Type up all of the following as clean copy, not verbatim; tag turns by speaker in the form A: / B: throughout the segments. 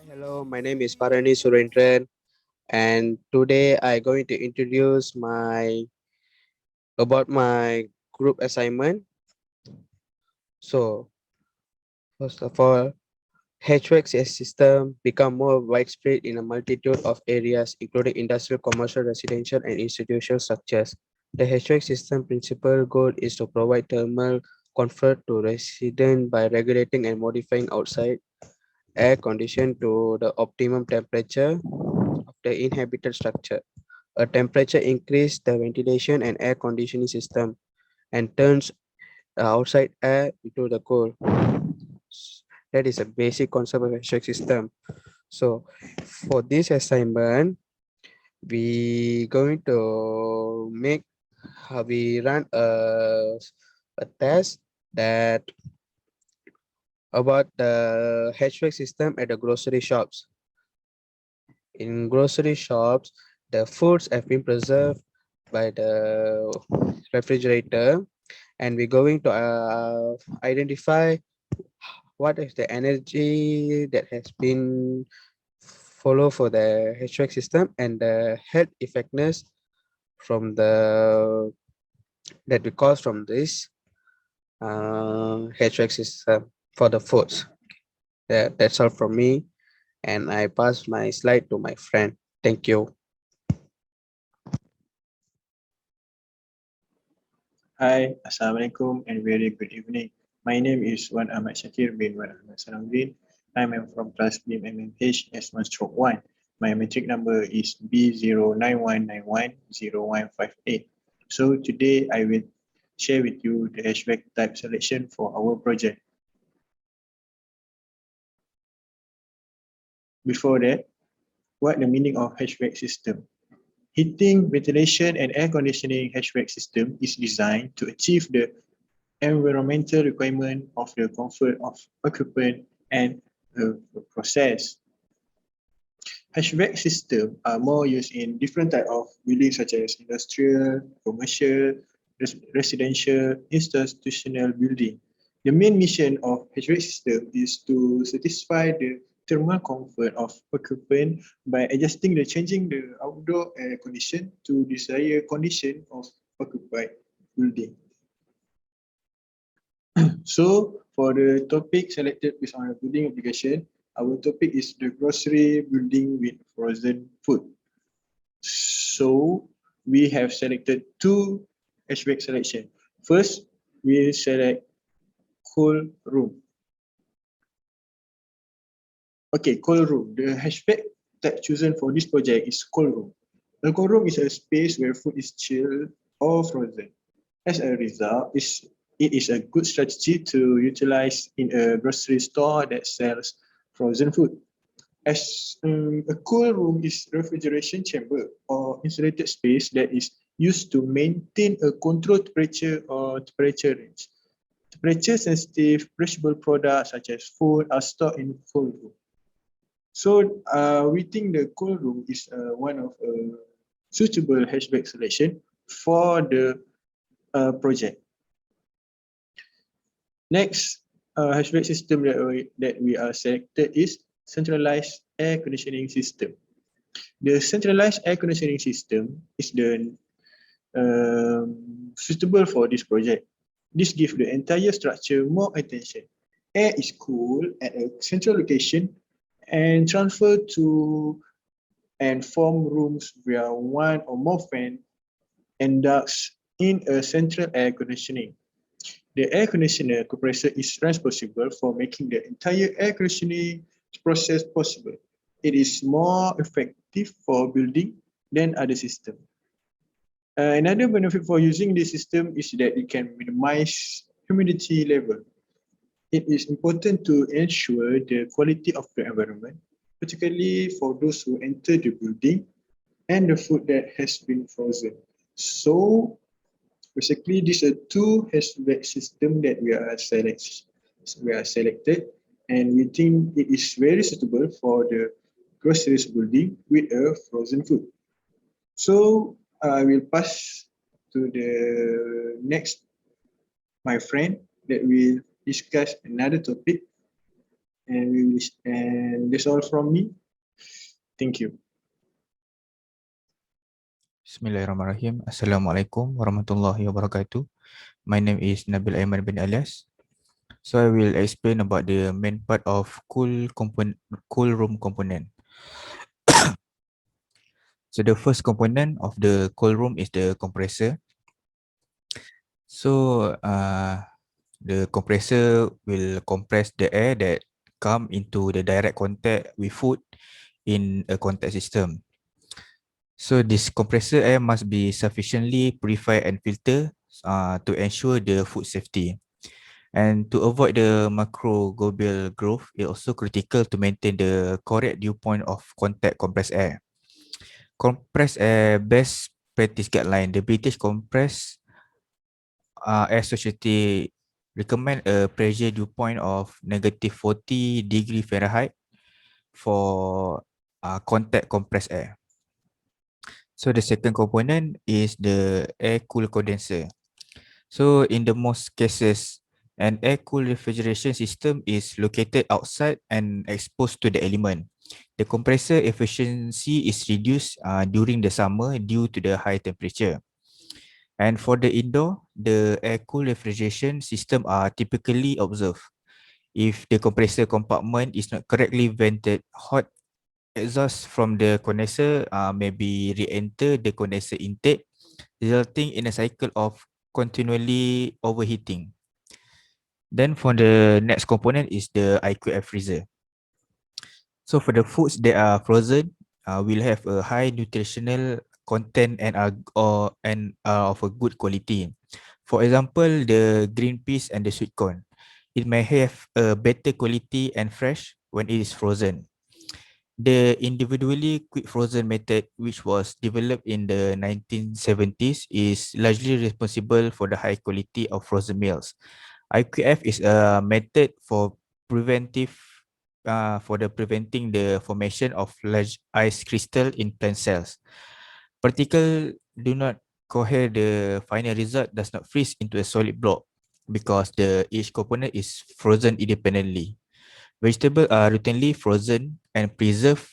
A: Hello, my name is Parani Surendran, and today I going to introduce my group assignment. So, first of all, HVAC system become more widespread in a multitude of areas, including industrial, commercial, residential, and institutional structures. The HVAC system principal goal is to provide thermal comfort to residents by regulating and modifying outside air condition to the optimum temperature of the inhabited structure. A temperature increase the ventilation and air conditioning system and turns the outside air into the cold. That is a basic concept of HVAC system. So for this assignment, we going to we run a test that about the HVAC system at the grocery shops. In grocery shops, the foods have been preserved by the refrigerator, and we're going to identify what is the energy that has been follow for the HVAC system and the health effectiveness from the that we cause from this HVAC system for the foods. That's all from me, and I pass my slide to my friend. Thank you.
B: Hi, Assalamualaikum and very good evening. My name is Wan Ahmad Shakir bin Wan Ahmad Salahuddin. I am from class BMMH S1-1. My metric number is B0919100158. So today I will share with you the HVAC type selection for our project. Before that, what the meaning of HVAC system? Heating, ventilation, and air conditioning HVAC system is designed to achieve the environmental requirement of the comfort of occupant and the process. HVAC system are more used in different type of buildings such as industrial, commercial, residential, institutional building. The main mission of HVAC system is to satisfy the thermal comfort of occupant by adjusting the changing the outdoor air condition to desired condition of occupied building. So for the topic selected based on the building application, our topic is the grocery building with frozen food. So we have selected two HVAC selection. First, we select cold room. Okay, cold room. The HVAC type chosen for this project is cold room. The cold room is a space where food is chilled or frozen. As a result, it is a good strategy to utilize in a grocery store that sells frozen food. As a cool room is refrigeration chamber or insulated space that is used to maintain a controlled temperature or temperature range. Temperature sensitive perishable products such as food are stored in cold room. So we think the cold room is one of a suitable HVAC selection for the project. Next HVAC system that we are selected is centralized air conditioning system. The centralized air conditioning system is the suitable for this project. This gives the entire structure more attention. Air is cooled at a central location and transferred to and form rooms via one or more fan and ducts in a central air conditioning. The air conditioner compressor is responsible for making the entire air conditioning process possible. It is more effective for building than other systems. Another benefit for using this system is that it can minimize humidity level. It is important to ensure the quality of the environment, particularly for those who enter the building and the food that has been frozen. So basically, these are two HVAC system that we are selected, and we think it is very suitable for the groceries building with a frozen food. So I will pass to the next my friend that will discuss another topic. And that's all from me. Thank you.
C: Bismillahirrahmanirrahim. Assalamualaikum warahmatullahi wabarakatuh. My name is Nabil Aiman bin Alias. So I will explain about the main part of cool room component. So the first component of the cool room is the compressor. So the compressor will compress the air that come into the direct contact with food in a contact system. So this compressor air must be sufficiently purified and filtered to ensure the food safety. And to avoid the microbial growth, it's also critical to maintain the correct dew point of contact compressed air. Compressed air best practice guideline. The British Compressed Air Society recommend a pressure dew point of -40 degrees Fahrenheit for contact compressed air. So the second component is the air cool condenser. So in the most cases, an air cool refrigeration system is located outside and exposed to the element. The compressor efficiency is reduced during the summer due to the high temperature. And for the indoor, the air cool refrigeration system are typically observed. If the compressor compartment is not correctly vented, hot exhaust from the condenser may be re-enter the condenser intake, resulting in a cycle of continually overheating. Then for the next component is the IQF freezer. So for the foods that are frozen, will have a high nutritional content and are of a good quality. For example, the green peas and the sweet corn, it may have a better quality and fresh when it is frozen. The individually quick frozen method, which was developed in the 1970s, is largely responsible for the high quality of frozen meals. IQF is a method for the preventing the formation of large ice crystal in plant cells. Particle do not cohere. The final result does not freeze into a solid block because each component is frozen independently. Vegetables are routinely frozen and preserved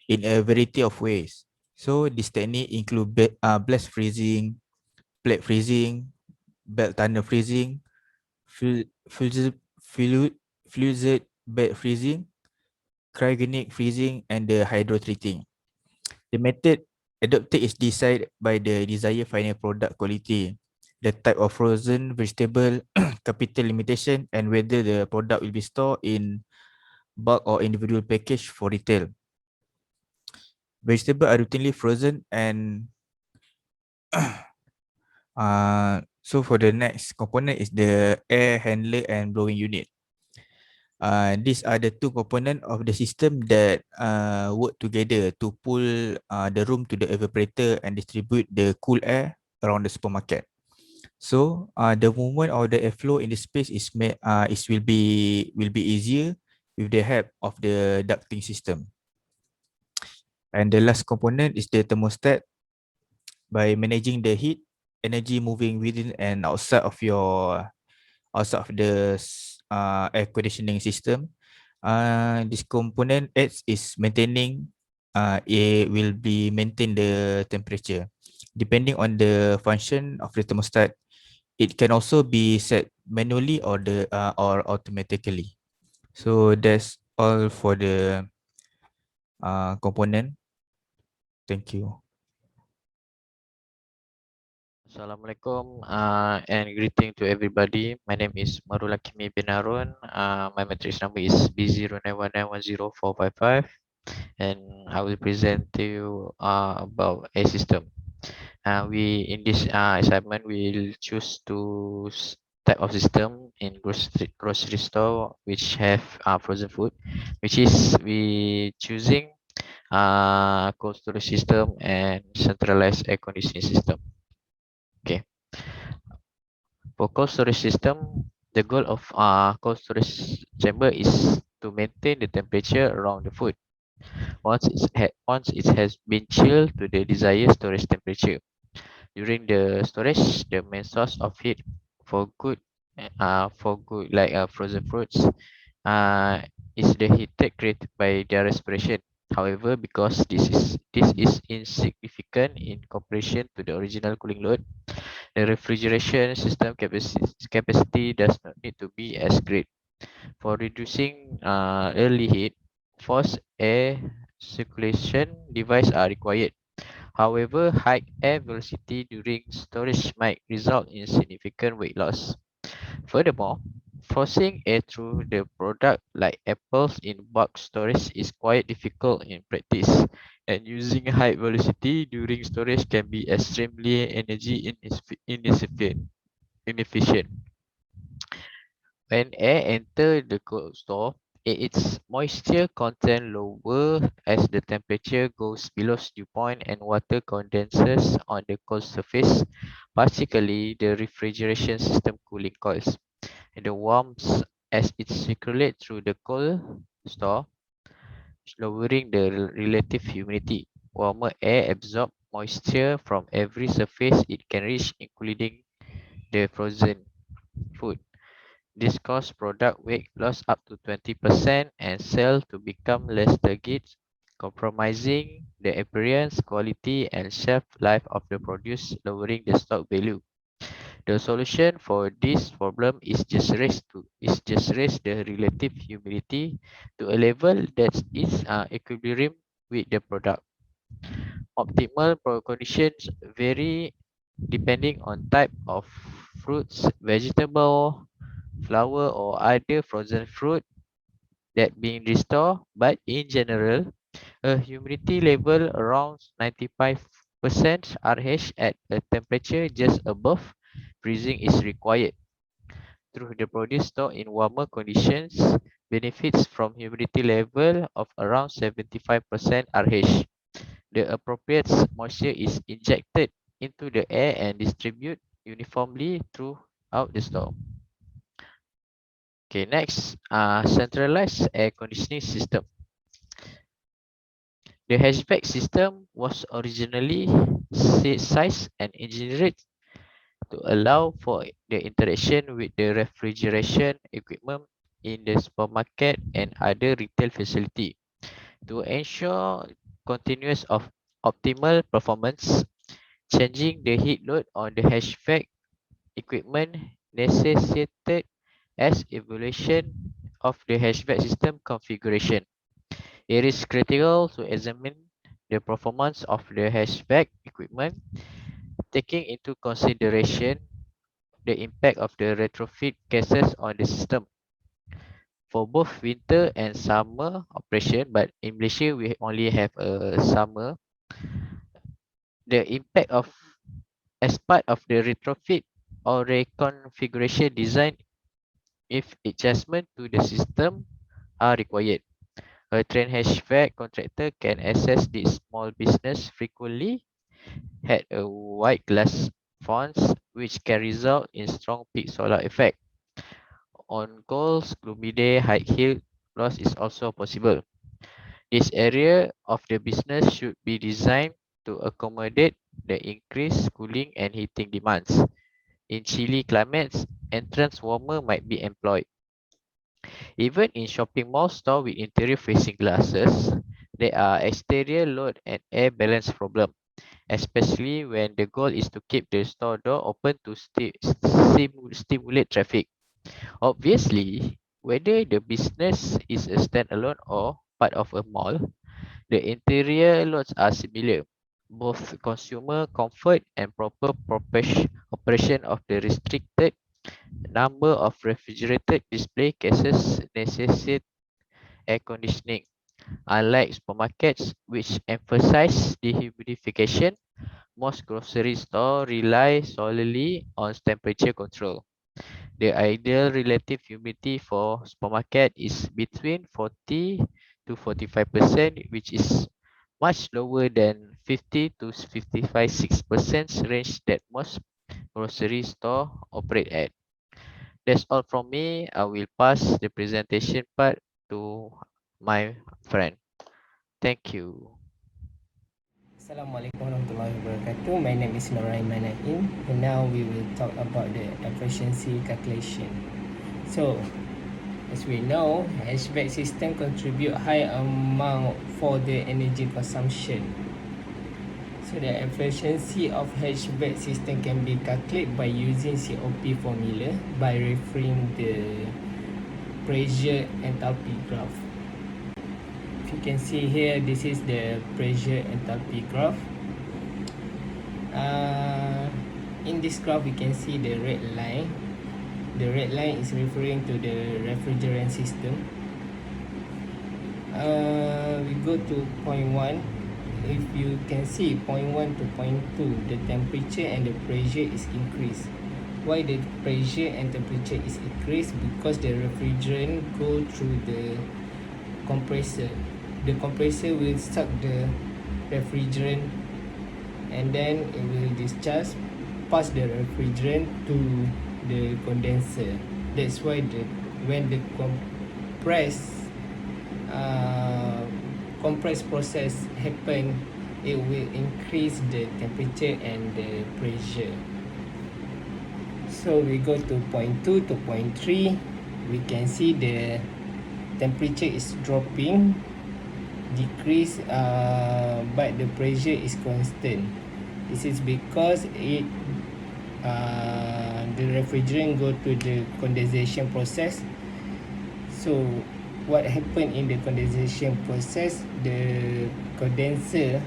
C: in a variety of ways. So this technique include blast freezing, plate freezing, belt tunnel freezing, fluid fluid bed freezing, cryogenic freezing, and the hydrotreating. The method adopted is decided by the desired final product quality, the type of frozen vegetable, capital limitation, and whether the product will be stored in bulk or individual package for retail. Vegetables are routinely frozen and so for the next component is the air handler and blowing unit. These are the two components of the system that work together to pull the room to the evaporator and distribute the cool air around the supermarket. So the movement of the airflow in the space will be easier with the help of the ducting system. And the last component is the thermostat. By managing the heat, energy moving within and outside of the air conditioning system, this component aids is maintaining it will be maintain the temperature. Depending on the function of the thermostat, it can also be set manually or automatically. So that's all for the component. Thank you.
D: Assalamualaikum and greeting to everybody. My name is Marul Hakimi bin Harun. My matrix number is B0919104555 and I will present to you about a system. We in this assignment will choose type of system in grocery store which have frozen food, which is we choosing cold storage system and centralized air conditioning system. Okay. For cold storage system, the goal of cold storage chamber is to maintain the temperature around the food once it has been chilled to the desired storage temperature. During the storage, the main source of heat for good like frozen fruits uh, is the heat created by their respiration. However, because this is insignificant in comparison to the original cooling load, the refrigeration system capacity does not need to be as great. For reducing early heat, forced air circulation devices are required. However, high air velocity during storage might result in significant weight loss. Furthermore, forcing air through the product like apples in bulk storage is quite difficult in practice, and using high velocity during storage can be extremely energy inefficient. When air enters the cold store, its moisture content lower as the temperature goes below dew point and water condenses on the cold surface, particularly the refrigeration system cooling coils. And the warmth as it circulates through the cold store, lowering the relative humidity. Warmer air absorbs moisture from every surface it can reach, including the frozen food. This causes product weight loss up to 20% and sell to become less turgid, compromising the appearance, quality, and shelf life of the produce, lowering the stock value. The solution for this problem is just raise the relative humidity to a level that is equilibrium with the product. Optimal conditions vary depending on type of fruits, vegetable, flour, or other frozen fruit that being restored, but in general, a humidity level around 95% RH at a temperature just above freezing is required. Through the produce stored in warmer conditions, benefits from humidity level of around 75% RH. The appropriate moisture is injected into the air and distributed uniformly throughout the store. Okay, next, centralized air conditioning system. The HVAC system was originally sized and engineered to allow for the interaction with the refrigeration equipment in the supermarket and other retail facility. To ensure continuous of optimal performance, changing the heat load on the HVAC equipment necessitated as evaluation of the HVAC system configuration. It is critical to examine the performance of the HVAC equipment, taking into consideration the impact of the retrofit cases on the system for both winter and summer operation. But in Malaysia, we only have a summer. The impact of as part of the retrofit or reconfiguration design if adjustment to the system are required. A trained HVAC contractor can access this small business frequently, had a white glass fonts which can result in strong peak solar effect. On cold, gloomy day, high heat loss is also possible. This area of the business should be designed to accommodate the increased cooling and heating demands. In chilly climates, entrance warmer might be employed. Even in shopping mall store with interior facing glasses, there are exterior load and air balance problem, especially when the goal is to keep the store door open to stimulate traffic. Obviously, whether the business is a standalone or part of a mall, the interior loads are similar. Both consumer comfort and proper operation of the restricted number of refrigerated display cases necessitate air conditioning. Unlike supermarkets, which emphasize dehumidification, most grocery stores rely solely on temperature control. The ideal relative humidity for supermarket is between 40 to 45%, which is much lower than 50 to 55.6% range that most grocery store operate at. That's all from me. I will pass the presentation part to my friend. Thank you.
E: Assalamualaikum warahmatullahi wabarakatuh. My name is Norain Manaim, and now we will talk about the efficiency calculation. So, As we know, HVAC system contribute high amount for the energy consumption. So the efficiency of HVAC system can be calculated by using COP formula by referring the pressure enthalpy graph. If you can see here, this is the pressure enthalpy graph. In this graph, we can see the red line. The red line is referring to the refrigerant system. We go to point 1. If you can see point 1 to point 2, the temperature and the pressure is increased. Why the pressure and temperature is increased? Because the refrigerant go through the compressor. The compressor will suck the refrigerant and then it will discharge past the refrigerant to the condenser. That's why when the compress process happen, it will increase the temperature and the pressure. So we go to point 2 to point 3. We can see the temperature is dropping, decrease, but the pressure is constant. This is because the refrigerant go to the condensation process. So what happened in the condensation process, the condenser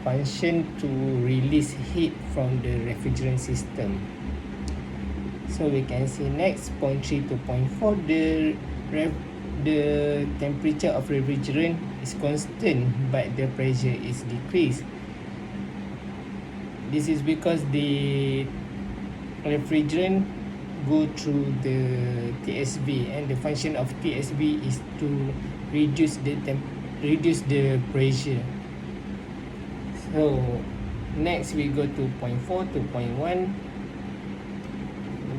E: function to release heat from the refrigerant system. So we can see next, point 3 to point 4, the temperature of refrigerant is constant but the pressure is decreased. This is because the refrigerant go through the TSV, and the function of TSV is to reduce the pressure. So next we go to point 4 to point 1.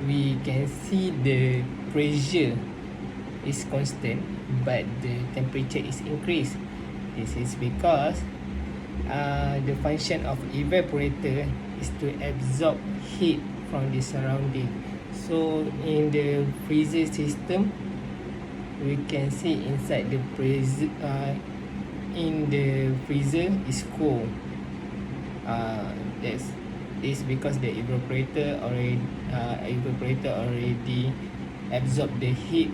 E: We can see the pressure is constant but the temperature is increased. This is because the function of evaporator is to absorb heat from the surrounding. So in the freezer system, we can see inside the freezer, in the freezer is cold. That's because the evaporator already absorb the heat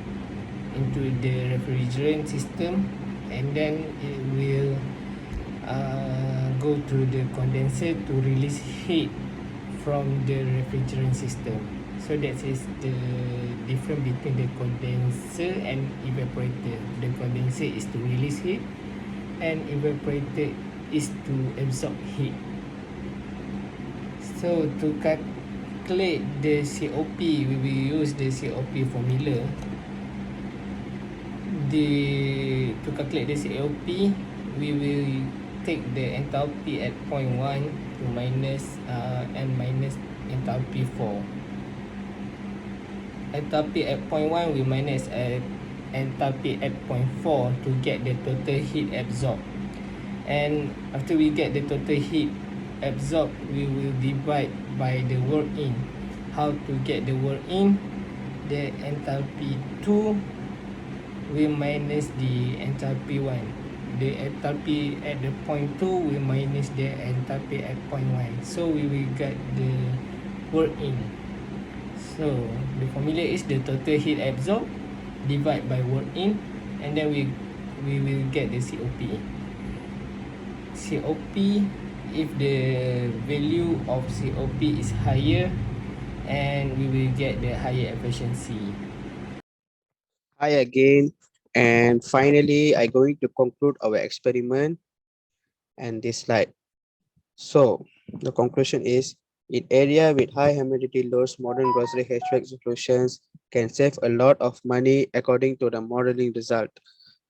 E: into the refrigerant system, and then it will go through the condenser to release heat from the refrigerant system. So that is the difference between the condenser and evaporator. The condenser is to release heat and evaporator is to absorb heat. So to calculate the COP, we will use the COP formula. To calculate the COP, we will take the enthalpy at point 1 to minus enthalpy 4. Enthalpy at point 1 we minus enthalpy at point 4 to get the total heat absorbed. And after we get the total heat absorbed, we will divide by the work in. How to get the work in? The enthalpy 2 will minus the enthalpy 1. The enthalpy at the point 2 will minus the enthalpy at point 1. So we will get the work in. So the formula is the total heat absorbed divide by work in, and then we will get the COP. COP, if the value of COP is higher, and we will get the higher efficiency.
A: Hi again. And finally, I'm going to conclude our experiment and this slide. So the conclusion is, in area with high humidity loads, modern grocery HVAC solutions can save a lot of money according to the modeling result.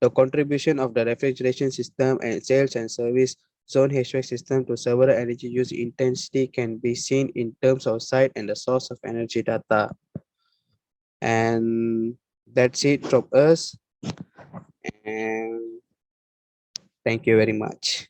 A: The contribution of the refrigeration system and sales and service zone HVAC system to several energy use intensity can be seen in terms of site and the source of energy data. And that's it from us. And thank you very much.